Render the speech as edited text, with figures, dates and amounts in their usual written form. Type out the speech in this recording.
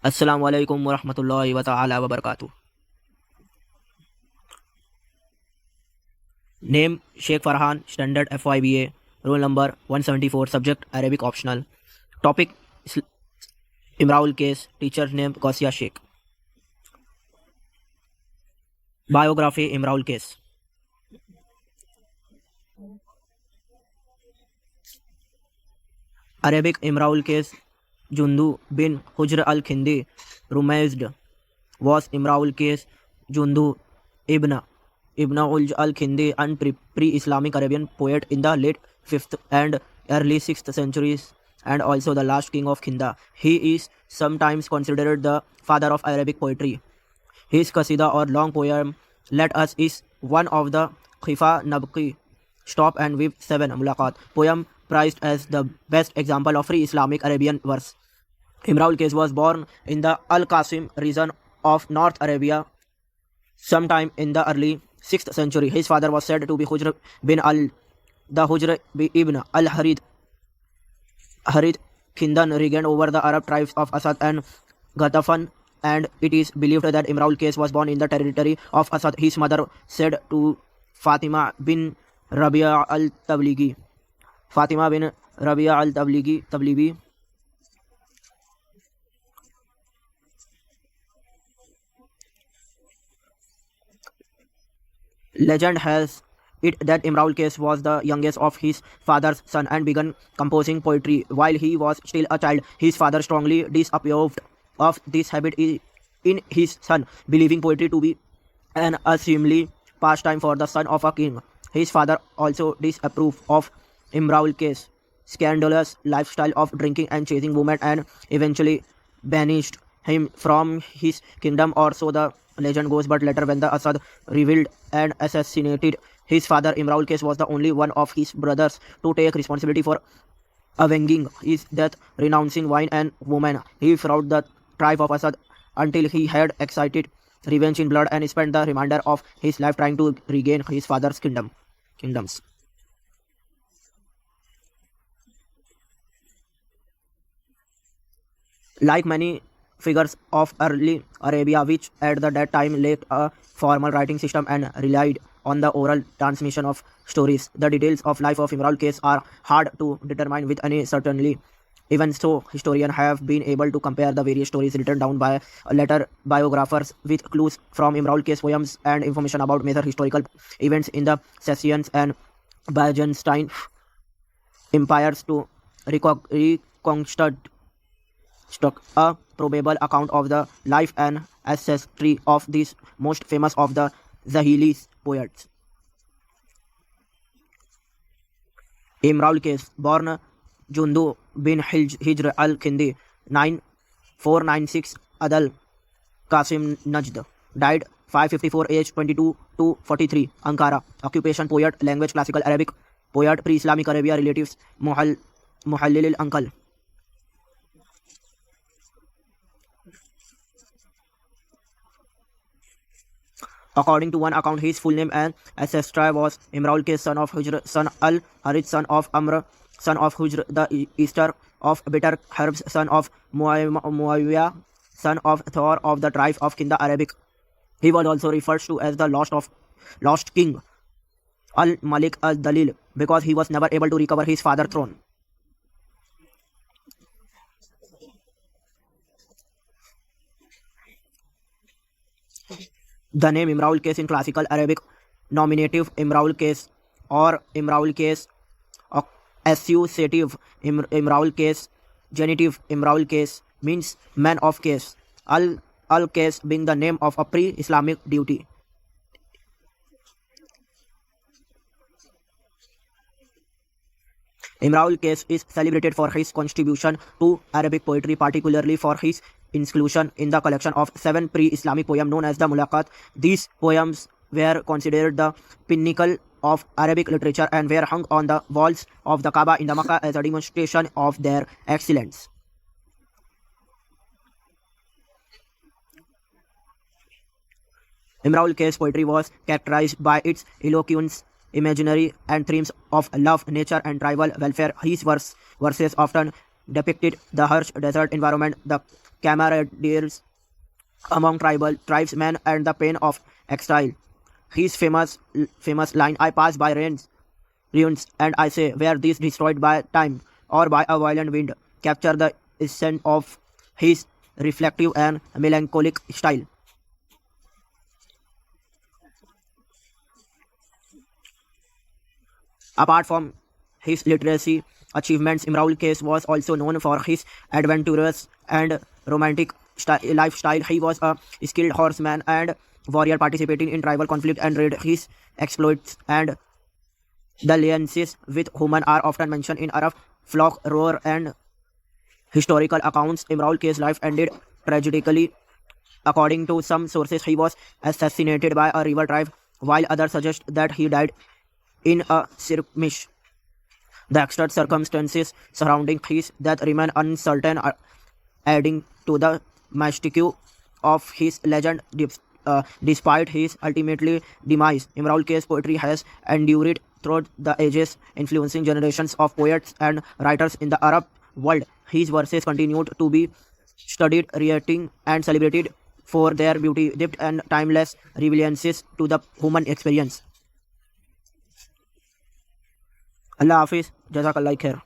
Assalamu alaikum wa rahmatullahi wa ta'ala wa barakatuh. Name Sheikh Farhan, Standard FYBA, roll number 174, subject Arabic optional. Topic Imraul case, teacher name G.F.Shaikh. Biography Imraul case. Arabic Imraul case Jundu bin Hujr al-Khindi Rumaizd was Imraul case Jundu Ibn Ulj al-Khindi and pre-Islamic Arabian poet in the late 5th and early 6th centuries and also the last king of Kinda. He is sometimes considered the father of Arabic poetry. His Qasida or long poem Let Us is one of the Khifa Nabki Stop and Weep 7 Mulaqat poem prized as the best example of free Islamic Arabian verse. Imraul Qais was born in the Al-Qasim region of North Arabia sometime in the early 6th century. His father was said to be Hujr bin the Hujr ibn al-Harith Khindan regained over the Arab tribes of Asad and Ghatafan, and it is believed that Imraul Qais was born in the territory of Asad. His mother said to Fatima bin Rabia al-Tabligi. Fatima bin Rabia al-Tabligi Legend has it that Imraul Qais was the youngest of his father's son and began composing poetry while he was still a child. His father strongly disapproved of this habit in his son, believing poetry to be an unseemly pastime for the son of a king. His father also disapproved of Imraul Qais' scandalous lifestyle of drinking and chasing women and eventually banished him from his kingdom, or so the legend goes. But later, when the Asad revealed and assassinated his father, Imraul Qais was the only one of his brothers to take responsibility for avenging his death. Renouncing wine and women, he fought the tribe of Asad until he had excited revenge in blood and spent the remainder of his life trying to regain his father's kingdoms. Like many figures of early Arabia, which at that time lacked a formal writing system and relied on the oral transmission of stories, the details of life of Imraul Qais are hard to determine with any certainty. Even so, historians have been able to compare the various stories written down by later biographers with clues from Imraul Qais poems and information about major historical events in the Sassanian and Byzantine empires to reconstruct a probable account of the life and ancestry of this most famous of the Zahili poets. Imraul Qais, born Jundu bin Hijr al-Khindi 9496 Adal Qasim Najd, died 554, age 22 to 43, Ankara. Occupation poet, language classical Arabic, poet, pre-Islamic Arabia, relatives Muhallil uncle. According to one account, his full name and ancestry was Imraul Qais, son of Hujr, son al-Harith, son of Amr, son of Hujr, the Easter of bitter herbs, son of Muawiyah, son of Thor of the tribe of Kinda Arabic. He was also referred to as the lost king, al-Malik al-Dalil, because he was never able to recover his father's throne. The name Imraul Qais in classical Arabic, nominative Imraul Qais or Imraul Qais, accusative Imraul Qais, genitive Imraul Qais, means man of Qais. Al-Qais being the name of a pre-Islamic deity. Imraul Qais is celebrated for his contribution to Arabic poetry, particularly for his inclusion in the collection of 7 pre-Islamic poems known as the Mulaqat. These poems were considered the pinnacle of Arabic literature and were hung on the walls of the Kaaba in the Makkah as a demonstration of their excellence. Imraul Qais' poetry was characterized by its eloquence, imaginary, and themes of love, nature, and tribal welfare. His verses often depicted the harsh desert environment, the camaraderie among tribesmen, and the pain of exile. His famous line, "I pass by ruins, and I say, were these destroyed by time or by a violent wind?" capture the essence of his reflective and melancholic style. Apart from his literary achievements, Imraul Case was also known for his adventurous and romantic lifestyle. He was a skilled horseman and warrior participating in tribal conflict and raid. His exploits and dalliances with human are often mentioned in Arab folk lore and historical accounts. Imraul Case life ended tragically. According to some sources, he was assassinated by a rival tribe, while others suggest that he died in a skirmish. The extra circumstances surrounding his death remain uncertain, adding to the mystique of his legend. Despite his ultimately demise, Imraul Kay's poetry has endured throughout the ages, influencing generations of poets and writers in the Arab world. His verses continued to be studied, read, and celebrated for their beauty, depth, and timeless relevances to the human experience. अल्लाह हाफिज़, जज़ाकल्लाह खैर।